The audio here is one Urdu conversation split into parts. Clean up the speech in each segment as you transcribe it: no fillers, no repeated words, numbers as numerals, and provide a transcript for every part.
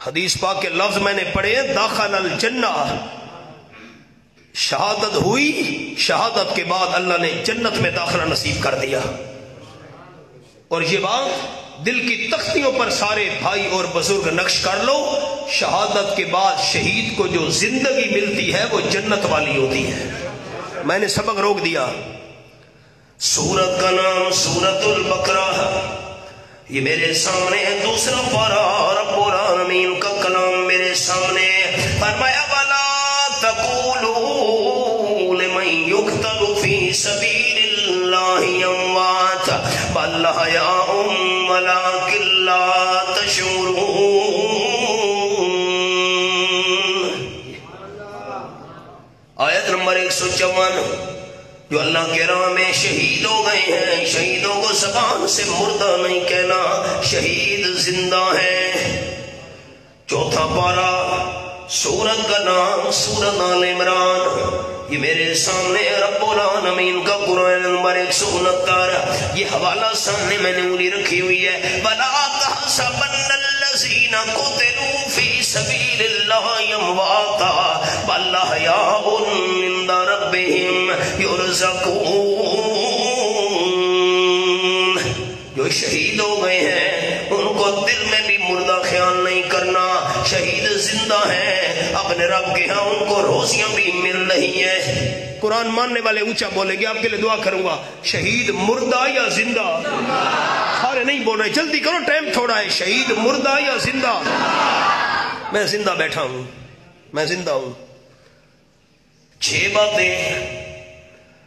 حدیث پاک کے لفظ میں نے پڑھے، داخل الجنہ، شہادت ہوئی، شہادت کے بعد اللہ نے جنت میں داخلہ نصیب کر دیا۔ اور یہ بات دل کی تختیوں پر سارے بھائی اور بزرگ نقش کر لو، شہادت کے بعد شہید کو جو زندگی ملتی ہے وہ جنت والی ہوتی ہے۔ میں نے سبق روک دیا۔ سورت کا نام سورت البقرہ، یہ میرے سامنے ہے، دوسرا پارہ، رب العالمین کا کلام میرے سامنے۔ فرمایا وَلَا تَقُولُوا لِمَن يُقْتَلُ فِي سَبِيلِ اللَّهِ أَمْوَاتٌ بَلْ أَحْيَاءٌ وَلَٰكِن لَّا تَشْعُرُونَ۔ آیت نمبر 154، جو اللہ کے راہ میں شہید ہو گئے ہیں، شہیدوں کو زبان سے مردہ نہیں کہنا، شہید زندہ ہیں۔ چوتھا پارہ، سورت کا نام سورت آل عمران، یہ میرے سامنے رب العالمین کا قرآن نمبر 169، یہ حوالہ سامنے میں نے انگلی رکھی ہوئی ہے۔ وَلَا تَحْسَبَنَّ الَّذِينَ قُتِلُوا فِي سَبِيلِ اللَّهِ أَمْوَاتًا بَلْ أَحْيَاءٌ عِندَ رَبِّهِمْ يُرْزَقُونَ۔ جو شہید ہو گئے ہیں ان کو دل میں بھی مردہ خیال نہیں کرنا، شہید زندہ ہیں، اپنے رب کے ہاں ان کو روزیاں بھی مل رہی ہیں۔ قرآن ماننے والے اونچا بولیں گے، آپ کے لیے دعا کروں گا۔ شہید مردہ یا زندہ؟ سارے نہیں بول رہے، جلدی کرو، ٹائم تھوڑا ہے۔ شہید مردہ یا زندہ؟ میں زندہ بیٹھا ہوں، میں زندہ ہوں۔ 6 باتیں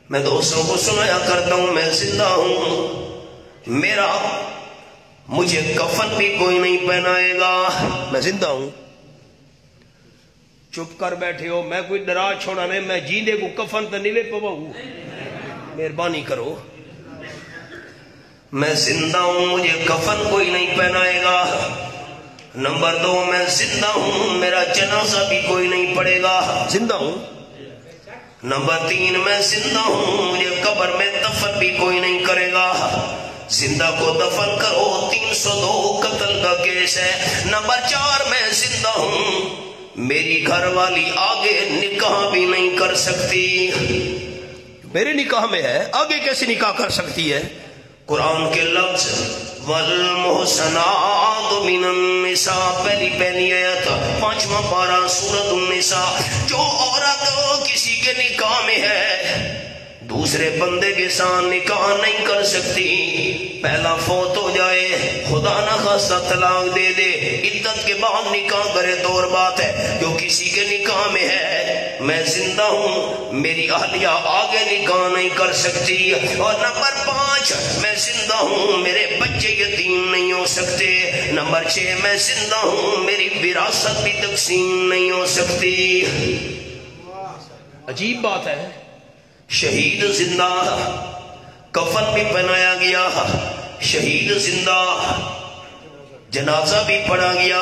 میں دوستوں کو سنایا کرتا ہوں، میں زندہ ہوں، مجھے کفن بھی کوئی نہیں پہنائے گا، میں زندہ ہوں۔ چپ کر بیٹھے ہو، میں کوئی ڈرا چھوڑا نہیں، میں جیندے کو کفن تو نہیں لے پاؤں، مہربانی کرو۔ میں زندہ ہوں، مجھے کفن کوئی نہیں پہنائے گا۔ نمبر 2، میں زندہ ہوں، میرا جنازہ بھی کوئی نہیں پڑے گا، زندہ ہوں۔ نمبر 3، میں زندہ ہوں، مجھے قبر میں دفن بھی کوئی نہیں کرے گا۔ زندہ کو دفن کرو، 302 قتل کا کیس ہے۔ نمبر 4، میں زندہ ہوں، میری گھر والی آگے نکاح بھی نہیں کر سکتی، میرے نکاح میں ہے، آگے کیسے نکاح کر سکتی ہے؟ قرآن کے لفظ والمحصنات من النساء، پہلی آیت، 5واں پارہ سورۃ النساء۔ جو عورت کسی کے نکاح میں ہے دوسرے بندے کے ساتھ نکاح نہیں کر سکتی، پہلا فوت ہو جائے، خدا نہ خواستہ طلاق دے دے، عدت کے بعد نکاح کرے تو اور بات ہے۔ جو کسی کے نکاح میں ہے، میں زندہ ہوں، میری اہلیہ آگے نکاح نہیں کر سکتی۔ اور نمبر 5، میں زندہ ہوں، میرے بچے یتیم نہیں ہو سکتے۔ نمبر 6، میں زندہ ہوں، میری وراثت بھی تقسیم نہیں ہو سکتی۔ عجیب بات ہے، شہید زندہ، کفن بھی پہنایا گیا، شہید زندہ، جنازہ بھی پڑھا گیا،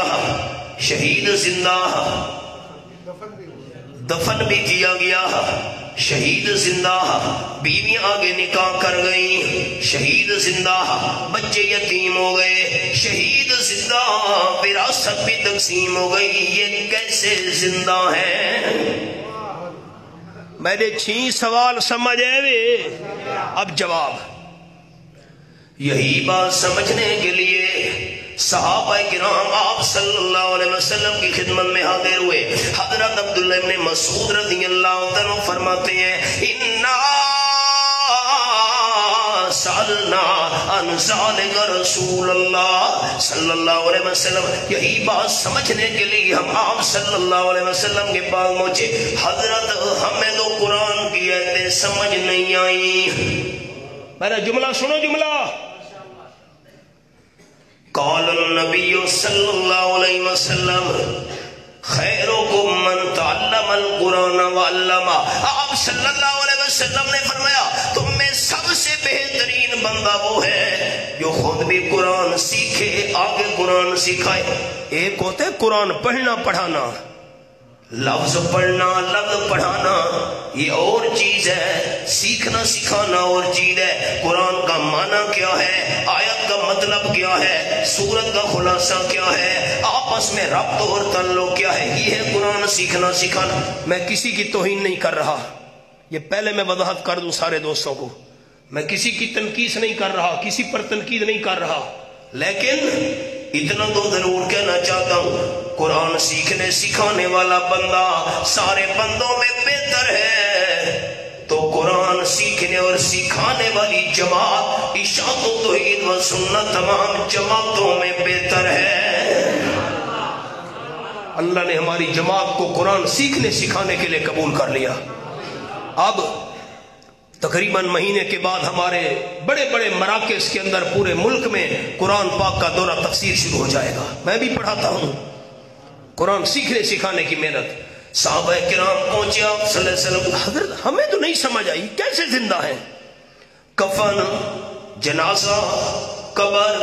شہید زندہ، دفن بھی کیا گیا، شہید زندہ، بیویاں آگے نکاح کر گئیں، شہید زندہ، بچے یتیم ہو گئے، شہید زندہ، وراثت بھی تقسیم ہو گئی۔ یہ کیسے زندہ ہیں؟ میں نے 6 سوال سمجھے ہوئے، اب جواب۔ یہی بات سمجھنے کے لیے صحابہ کرام آپ صلی اللہ علیہ وسلم کی خدمت میں حاضر ہوئے۔ حضرت عبداللہ ابن مسعود رضی اللہ عنہ فرماتے ہیں، اِنَّا سألنا عن ذلك رسول اللہ صلی اللہ علیہ وسلم۔ یہی بات سمجھنے کے لیے ہم آپ صلی اللہ علیہ وسلم کے پاس پہنچے، حضرت ہمیں تو قرآن کی آیتیں سمجھ نہیں آئی۔ میرا جملہ سنو، جملہ قال النبی صلی اللہ علیہ وسلم خیرکم من تعلم القرآن وعلمہ۔ آپ صلی اللہ علیہ وسلم نے فرمایا تم میں سب سے بہترین بندہ وہ ہے جو خود بھی قرآن سیکھے، آگے قرآن سکھائے۔ ایک ہوتا ہے قرآن پڑھنا پڑھانا، لفظ پڑھنا لفظ پڑھانا یہ اور چیز ہے، سیکھنا سکھانا اور چیز ہے۔ قرآن کا معنی کیا ہے، آیت کا مطلب کیا ہے، سورت کا خلاصہ کیا ہے، آپس میں ربط اور تعلق کیا ہے، یہ ہے قرآن سیکھنا سکھانا۔ میں کسی کی توہین نہیں کر رہا، یہ پہلے میں وضاحت کر دوں سارے دوستوں کو، میں کسی کی تنقید نہیں کر رہا، کسی پر تنقید نہیں کر رہا، لیکن اتنا تو ضرور کہنا چاہتا ہوں، قرآن سیکھنے سکھانے والا بندہ سارے بندوں میں بہتر ہے، تو قرآن سیکھنے اور سکھانے والی جماعت اشاعت و توحید و سنت تمام جماعتوں میں بہتر ہے۔ اللہ نے ہماری جماعت کو قرآن سیکھنے سکھانے کے لیے قبول کر لیا۔ اب تقریباً مہینے کے بعد ہمارے بڑے بڑے مراکز کے اندر پورے ملک میں قرآن پاک کا دورہ تفسیر شروع ہو جائے گا۔ میں بھی پڑھاتا ہوں، قرآن سیکھنے سکھانے کی محنت۔ صحابہ کرام پہنچے آپ صلی اللہ علیہ وسلم، حضرت ہمیں تو نہیں سمجھ آئی کیسے زندہ ہیں؟ کفن، جنازہ، قبر،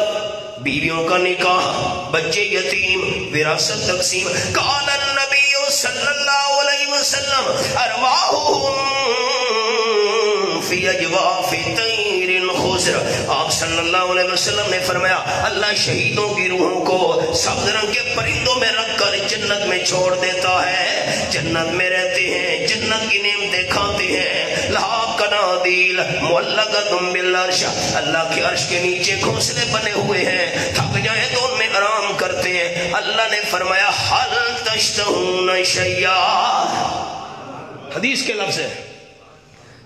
بیویوں کا نکاح، بچے یتیم، وراثت تقسیم۔ قال النبی صلی اللہ علیہ وسلم ارواحهم فی اجواف طیر خضر۔ آپ صلی اللہ علیہ وسلم نے فرمایا اللہ شہیدوں کی روحوں کو سبز رنگ کے پرندوں میں رکھ کر جنت میں چھوڑ دیتا ہے، جنت میں رہتے ہیں، جنت کی نعمتیں کھاتے ہیں۔ لہا قنادیل معلقۃ بالعرش، اللہ کے عرش کے نیچے گھونسلے بنے ہوئے ہیں، تھک جائیں تو ان میں آرام کرتے ہیں۔ اللہ نے فرمایا حل تشتہون شیئا، حدیث کے لفظ ہے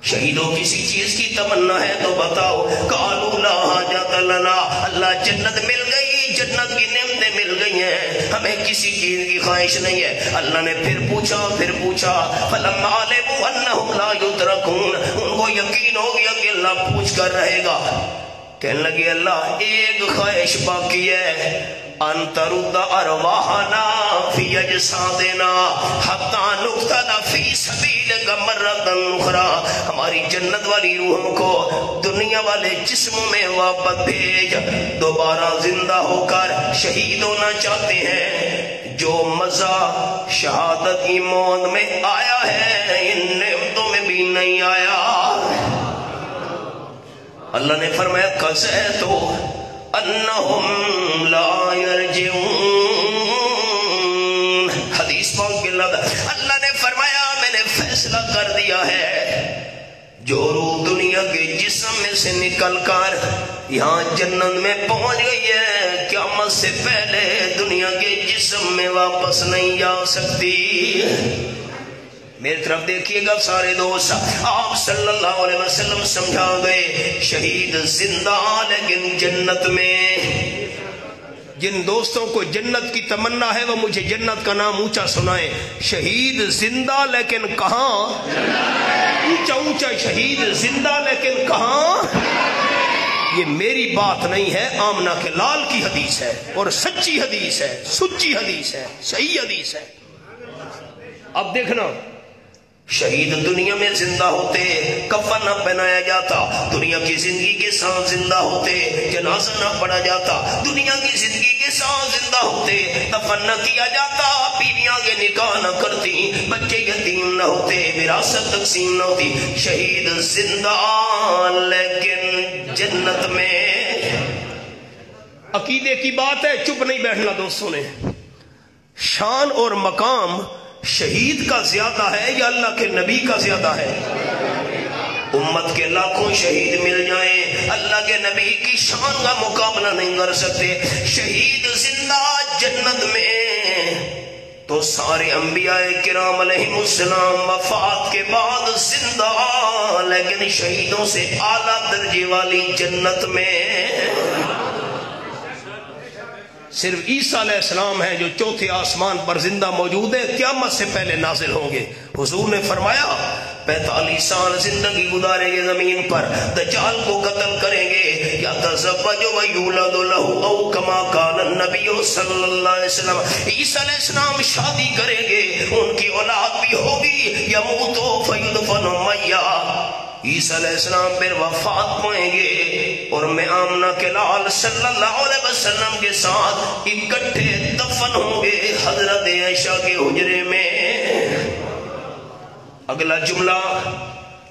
شہیدوں کسی چیز کی تمنا ہے تو بتاؤ۔ قالوا لا حاجۃ لنا، اللہ جنت مل گئی، جنت کی نعمتیں مل گئی ہیں، ہمیں کسی چیز کی خواہش نہیں ہے۔ اللہ نے پھر پوچھا فلما علموا انہم لا یترکون، ان کو یقین ہو گیا کہ اللہ پوچھ کر رہے گا، کہنے لگے اللہ ایک خواہش باقی ہے، ان ترد ارواحنا فی اجسادنا حتی نقتل فی سبیلک مرۃ اخری، ہماری جنت والی روحوں کو دنیا والے جسموں میں واپس بھیج، دوبارہ زندہ ہو کر شہید ہونا چاہتے ہیں۔ جو مزہ شہادت کی موت میں آیا ہے ان نعمتوں میں بھی نہیں آیا۔ اللہ نے فرمایا قَسَیْتُ انہم لا یرجعون، حدیث پاک کے لفظ، اللہ نے فرمایا میں نے فیصلہ کر دیا ہے جو روح دنیا کے جسم میں سے نکل کر یہاں جنت میں پہنچ گئی ہے، قیامت سے پہلے دنیا کے جسم میں واپس نہیں جا سکتی۔ میری طرف دیکھیے گا سارے دوست، آپ صلی اللہ علیہ وسلم سمجھا گئے شہید زندہ لیکن جنت میں۔ جن دوستوں کو جنت کی تمنا ہے وہ مجھے جنت کا نام اونچا سنائیں۔ شہید زندہ لیکن کہاں؟ اونچا اونچا شہید زندہ لیکن کہاں؟ یہ میری بات نہیں ہے، آمنہ کے لال کی حدیث ہے اور سچی حدیث ہے، سچی حدیث ہے، صحیح حدیث ہے۔ اب دیکھنا، شہید دنیا میں زندہ ہوتے، کفن نہ پہنایا جاتا، دنیا کی زندگی کے ساتھ زندہ ہوتے، جنازہ نہ پڑھا جاتا، دنیا کی زندگی کے ساتھ زندہ ہوتے، دفن نہ کیا جاتا، بیویاں کے نکاح نہ کرتی، بچے یتیم نہ ہوتے، وراثت تقسیم نہ ہوتی۔ شہید زندہ لیکن جنت میں۔ عقیدے کی بات ہے، چپ نہیں بیٹھنا دوستوں نے۔ شان اور مقام شہید کا زیادہ ہے یا اللہ کے نبی کا زیادہ ہے؟ امت کے لاکھوں شہید مل جائیں، اللہ کے نبی کی شان کا مقابلہ نہیں کر سکتے۔ شہید زندہ جنت میں تو سارے انبیاء کرام علیہ السلام وفات کے بعد زندہ، لیکن شہیدوں سے اعلیٰ درجے والی جنت میں صرف عیسیٰ علیہ السلام ہیں جو چوتھے آسمان پر زندہ موجود ہیں، قیامت سے پہلے نازل ہوں گے۔ حضور نے فرمایا 45 سال زندگی گزاریں گے زمین پر، دجال کو قتل کریں گے، یا تزوج و یولد لہ او کما قال النبی صلی اللہ علیہ وسلم، عیسیٰ علیہ السلام شادی کریں گے، ان کی اولاد بھی ہوگی، یموت فیدفن میہ، عیسیٰ علیہ السلام پھر وفات پائیں گے اور میں آمنہ کے لال صلی اللہ علیہ وسلم کے ساتھ اکٹھے دفن ہوں گے حضرت عائشہ کے حجرے میں۔ اگلا جملہ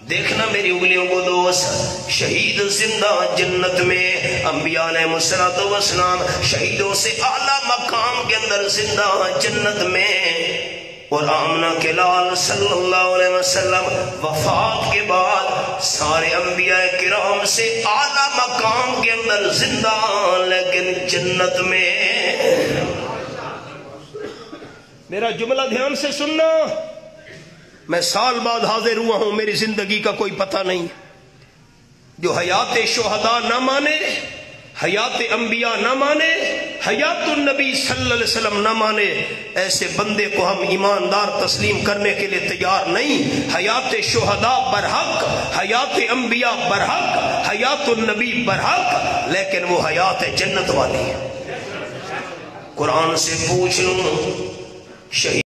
دیکھنا میری انگلیوں کو دوست، شہید زندہ جنت میں، انبیاء علیہ السلام شہیدوں سے اعلیٰ مقام کے اندر زندہ جنت میں، اور آمنہ کے لال صلی اللہ علیہ وسلم وفات کے بعد سارے انبیاء کرام سے اعلیٰ مقام کے اندر زندہ لیکن جنت میں۔ میرا جملہ دھیان سے سننا، میں سال بعد حاضر ہوا ہوں، میری زندگی کا کوئی پتہ نہیں۔ جو حیات شہداء نہ مانے، حیات انبیاء نہ مانے، حیات النبی صلی اللہ علیہ وسلم نہ مانے، ایسے بندے کو ہم ایماندار تسلیم کرنے کے لیے تیار نہیں۔ حیات شہداء برحق، حیات انبیاء برحق، حیات النبی برحق، لیکن وہ حیات جنت والی ہے۔ قرآن سے پوچھ لوں، شہید